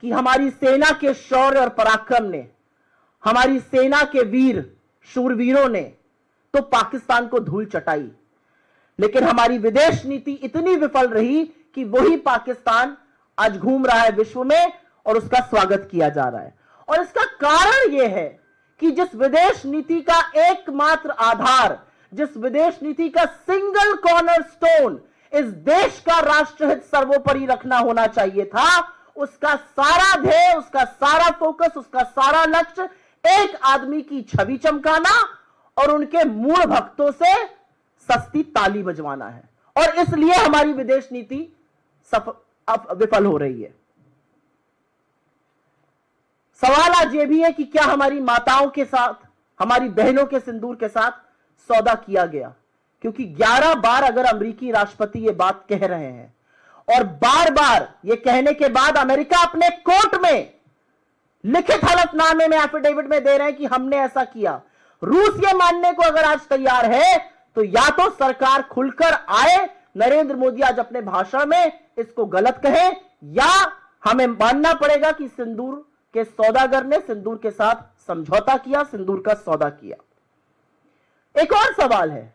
कि हमारी सेना के शौर्य और पराक्रम ने, हमारी सेना के वीर शूरवीरों ने तो पाकिस्तान को धूल चटाई, लेकिन हमारी विदेश नीति इतनी विफल रही कि वही पाकिस्तान आज घूम रहा है विश्व में और उसका स्वागत किया जा रहा है। और इसका कारण यह है कि जिस विदेश नीति का एकमात्र आधार, जिस विदेश नीति का सिंगल कॉर्नरस्टोन इस देश का राष्ट्रहित सर्वोपरि रखना होना चाहिए था, उसका सारा ध्येय, उसका सारा फोकस, उसका सारा लक्ष्य एक आदमी की छवि चमकाना और उनके मूल भक्तों से सस्ती ताली बजवाना है। और इसलिए हमारी विदेश नीति विफल हो रही है। सवाल आज यह भी है कि क्या हमारी माताओं के साथ, हमारी बहनों के सिंदूर के साथ सौदा किया गया? क्योंकि 11 बार अगर अमेरिकी राष्ट्रपति यह बात कह रहे हैं और बार बार यह कहने के बाद अमेरिका अपने कोर्ट में लिखित हलफनामे में, एफिडेविट में दे रहे हैं कि हमने ऐसा किया, रूस यह मानने को अगर आज तैयार है तो या तो सरकार खुलकर आए, नरेंद्र मोदी आज अपने भाषण में इसको गलत कहे, या हमें मानना पड़ेगा कि सिंदूर के सौदागर ने सिंदूर के साथ समझौता किया, सिंदूर का सौदा किया। एक और सवाल है,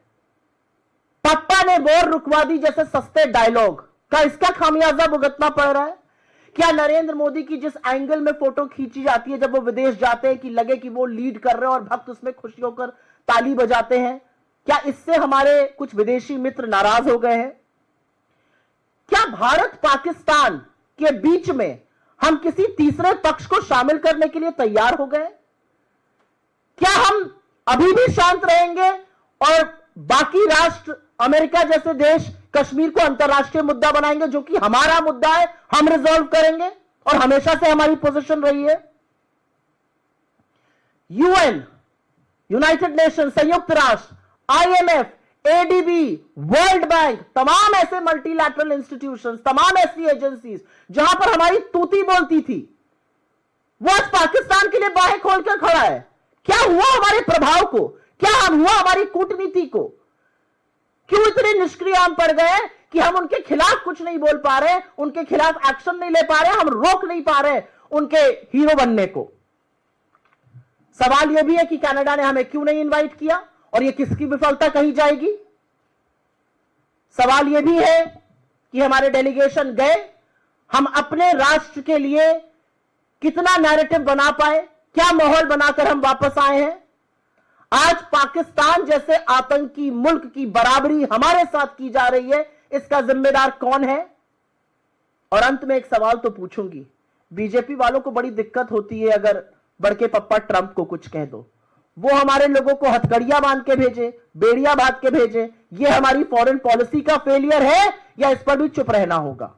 पप्पा ने वॉर रुकवा दी जैसे सस्ते डायलॉग का इसका खामियाजा भुगतना पड़ रहा है? क्या नरेंद्र मोदी की जिस एंगल में फोटो खींची जाती है जब वो विदेश जाते हैं कि लगे कि वो लीड कर रहे हैं और भक्त उसमें खुशी होकर ताली बजाते हैं, क्या इससे हमारे कुछ विदेशी मित्र नाराज हो गए हैं? क्या भारत पाकिस्तान के बीच में हम किसी तीसरे पक्ष को शामिल करने के लिए तैयार हो गए? क्या हम अभी भी शांत रहेंगे और बाकी राष्ट्र, अमेरिका जैसे देश कश्मीर को अंतरराष्ट्रीय मुद्दा बनाएंगे जो कि हमारा मुद्दा है, हम रिजॉल्व करेंगे और हमेशा से हमारी पोजीशन रही है? यूएन, यूनाइटेड नेशन, संयुक्त राष्ट्र, आईएमएफ, एडीबी, वर्ल्ड बैंक, तमाम ऐसे मल्टीलैटरल इंस्टीट्यूशंस, तमाम ऐसी एजेंसीज जहां पर हमारी तूती बोलती थी, वो आज पाकिस्तान के लिए बाहें खोलकर खड़ा है। क्या हुआ हमारे प्रभाव को? क्या हम हुआ हमारी कूटनीति को? क्यों इतने निष्क्रिय हम पड़ गए कि हम उनके खिलाफ कुछ नहीं बोल पा रहे, उनके खिलाफ एक्शन नहीं ले पा रहे, हम रोक नहीं पा रहे उनके हीरो बनने को? सवाल यह भी है कि कनाडा ने हमें क्यों नहीं इनवाइट किया और यह किसकी विफलता कही जाएगी? सवाल यह भी है कि हमारे डेलीगेशन गए, हम अपने राष्ट्र के लिए कितना नैरेटिव बना पाए, क्या माहौल बनाकर हम वापस आए हैं? आज पाकिस्तान जैसे आतंकी मुल्क की बराबरी हमारे साथ की जा रही है, इसका जिम्मेदार कौन है? और अंत में एक सवाल तो पूछूंगी, बीजेपी वालों को बड़ी दिक्कत होती है अगर बड़के पप्पा ट्रंप को कुछ कह दो, वो हमारे लोगों को हथकड़ियां बांध के भेजे, बेड़ियां बांध के भेजे, ये हमारी फॉरेन पॉलिसी का फेलियर है या इस पर भी चुप रहना होगा?